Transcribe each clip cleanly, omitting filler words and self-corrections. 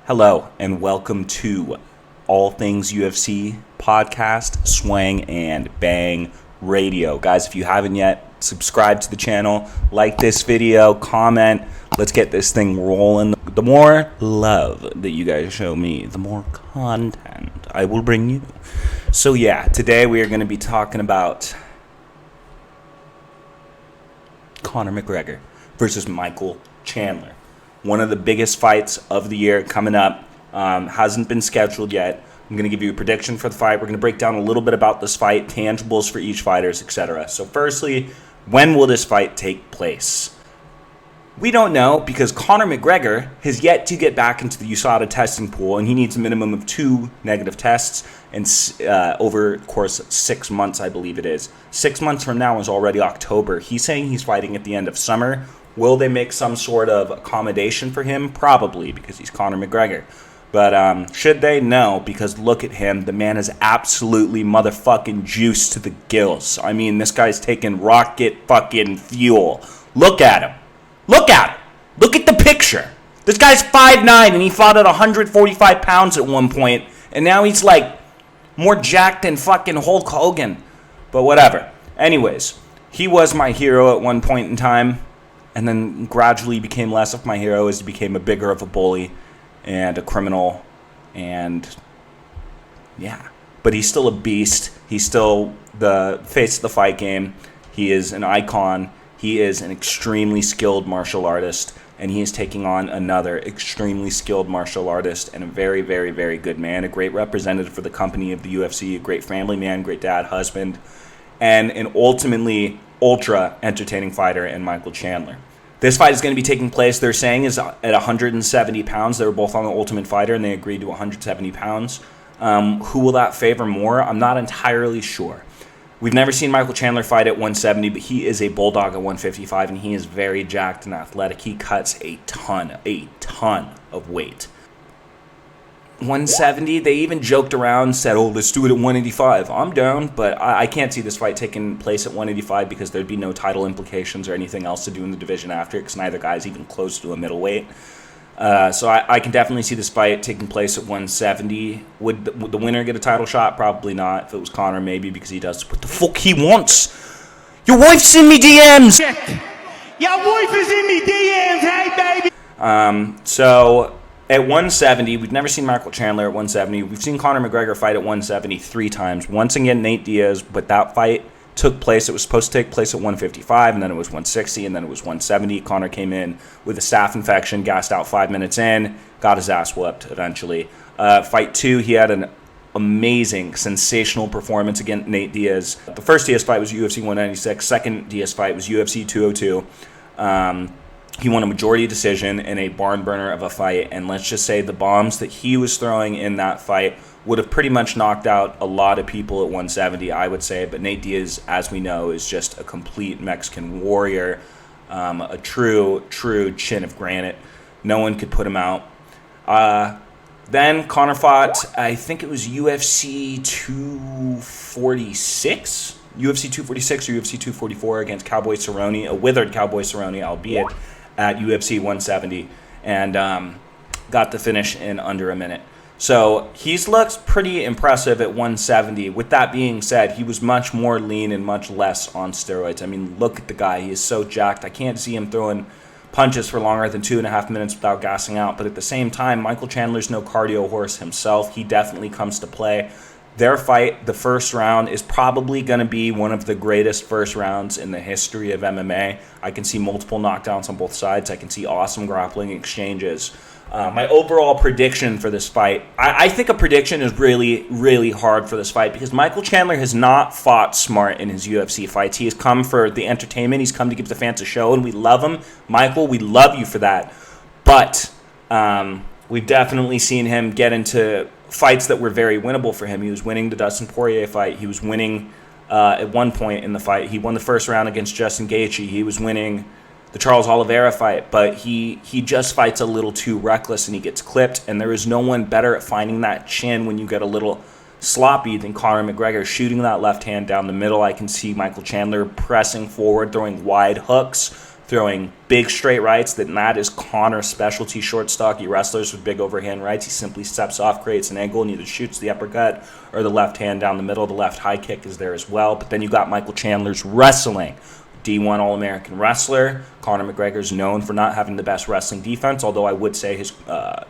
Hello, and welcome to All Things UFC podcast, Swang and Bang Radio. Guys, if you haven't yet, subscribe to the channel, like this video, comment. Let's get this thing rolling. The more love that you guys show me, the more content I will bring you. So yeah, today we are going to be talking about Conor McGregor versus Michael Chandler. One of the biggest fights of the year coming up. Hasn't been scheduled yet. I'm going to give you a prediction for the fight. We're going to break down a little bit about this fight, tangibles for each fighter, etc. So firstly, when will this fight take place? We don't know because Conor McGregor has yet to get back into the USADA testing pool, and he needs a minimum of 2 negative tests and over the course of 6 months, I believe it is. 6 months from now is already October. He's saying he's fighting at the end of summer. Will they make some sort of accommodation for him? Probably, because he's Conor McGregor. But should they? No, because look at him. The man is absolutely motherfucking juiced to the gills. I mean, this guy's taking rocket fucking fuel. Look at him. Look at him. Look at the picture. This guy's 5'9", and he fought at 145 pounds at one point, and now he's like more jacked than fucking Hulk Hogan. But whatever. Anyways, he was my hero at one point in time, and then gradually became less of my hero as he became a bigger of a bully and a criminal, and yeah. But he's still a beast. He's still the face of the fight game. He is an icon. He is an extremely skilled martial artist, and he is taking on another extremely skilled martial artist and a very, very, very good man, a great representative for the company of the UFC, a great family man, great dad, husband, and an ultimately ultra entertaining fighter in Michael Chandler. This fight is going to be taking place, they're saying, is at 170 pounds. They were both on the Ultimate Fighter, and they agreed to 170 pounds. Who will that favor more? I'm not entirely sure. We've never seen Michael Chandler fight at 170, but he is a bulldog at 155, and he is very jacked and athletic. He cuts a ton of weight. 170, they even joked around, said, oh, let's do it at 185. I'm down, but I can't see this fight taking place at 185 because there'd be no title implications or anything else to do in the division after, because neither guy's even close to a middleweight. So I can definitely see this fight taking place at 170. Would the winner get a title shot? Probably not. If it was Conor, maybe, because he does what the fuck he wants. Your wife's in me DMs! Your wife is in me DMs, hey, baby! So at 170, we've never seen Michael Chandler at 170. We've seen Conor McGregor fight at 170 3 times. Once again, Nate Diaz, but that fight took place. It was supposed to take place at 155, and then it was 160, and then it was 170. Conor came in with a staph infection, gassed out 5 minutes in, got his ass whooped eventually. Fight 2, he had an amazing, sensational performance against Nate Diaz. The first Diaz fight was UFC 196. Second Diaz fight was UFC 202. He won a majority decision in a barn burner of a fight, and let's just say the bombs that he was throwing in that fight would have pretty much knocked out a lot of people at 170, I would say. But Nate Diaz, as we know, is just a complete Mexican warrior, a true chin of granite. No one could put him out. Then Conor fought, I think it was UFC 246? UFC 246 or UFC 244 against Cowboy Cerrone, a withered Cowboy Cerrone, albeit at UFC 170, and got the finish in under a minute. So he's looked pretty impressive at 170. With that being said, he was much more lean and much less on steroids. I mean, look at the guy. He is so jacked. I can't see him throwing punches for longer than 2.5 minutes without gassing out. But at the same time, Michael Chandler's no cardio horse himself. He definitely comes to play. Their fight, the first round, is probably going to be one of the greatest first rounds in the history of MMA. I can see multiple knockdowns on both sides. I can see awesome grappling exchanges. My overall prediction for this fight, I think a prediction is really, really hard for this fight because Michael Chandler has not fought smart in his UFC fights. He has come for the entertainment. He's come to give the fans a show, and we love him. Michael, we love you for that. But we've definitely seen him get into fights that were very winnable for him. He was winning the Dustin Poirier fight. He was winning at one point in the fight. He won the first round against Justin Gaethje. He was winning the Charles Oliveira fight, but he just fights a little too reckless and he gets clipped, and there is no one better at finding that chin when you get a little sloppy than Conor McGregor, shooting that left hand down the middle. I can see Michael Chandler pressing forward, throwing wide hooks, throwing big straight rights. That is Conor's specialty. Short, stocky wrestlers with big overhand rights. He simply steps off, creates an angle, and either shoots the uppercut or the left hand down the middle. The left high kick is there as well. But then you got Michael Chandler's wrestling. D1 All-American wrestler. Conor McGregor is known for not having the best wrestling defense, although I would say his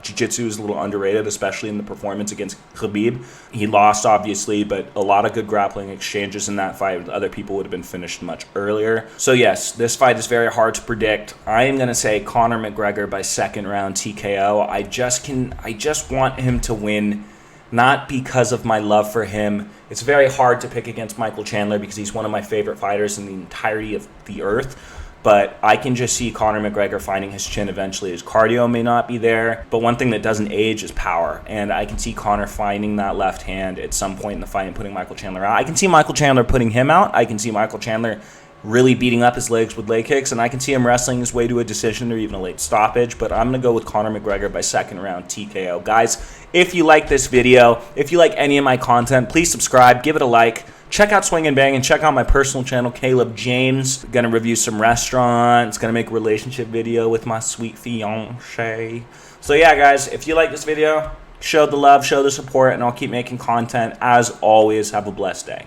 jiu-jitsu is a little underrated, especially in the performance against Khabib. He lost, obviously, but a lot of good grappling exchanges in that fight. Other people would have been finished much earlier. So yes, this fight is very hard to predict. I am going to say Conor McGregor by second round TKO. I just want him to win, not because of my love for him. It's very hard to pick against Michael Chandler because he's one of my favorite fighters in the entirety of the earth. But I can just see Conor McGregor finding his chin eventually. His cardio may not be there, but one thing that doesn't age is power. And I can see Conor finding that left hand at some point in the fight and putting Michael Chandler out. I can see Michael Chandler putting him out. I can see Michael Chandler really beating up his legs with leg kicks, and I can see him wrestling his way to a decision or even a late stoppage, but I'm going to go with Conor McGregor by second round TKO. Guys, if you like this video, if you like any of my content, please subscribe, give it a like, check out Swing and Bang, and check out my personal channel, Caleb James. Going to review some restaurants, going to make a relationship video with my sweet fiance. So yeah, guys, if you like this video, show the love, show the support, and I'll keep making content. As always, have a blessed day.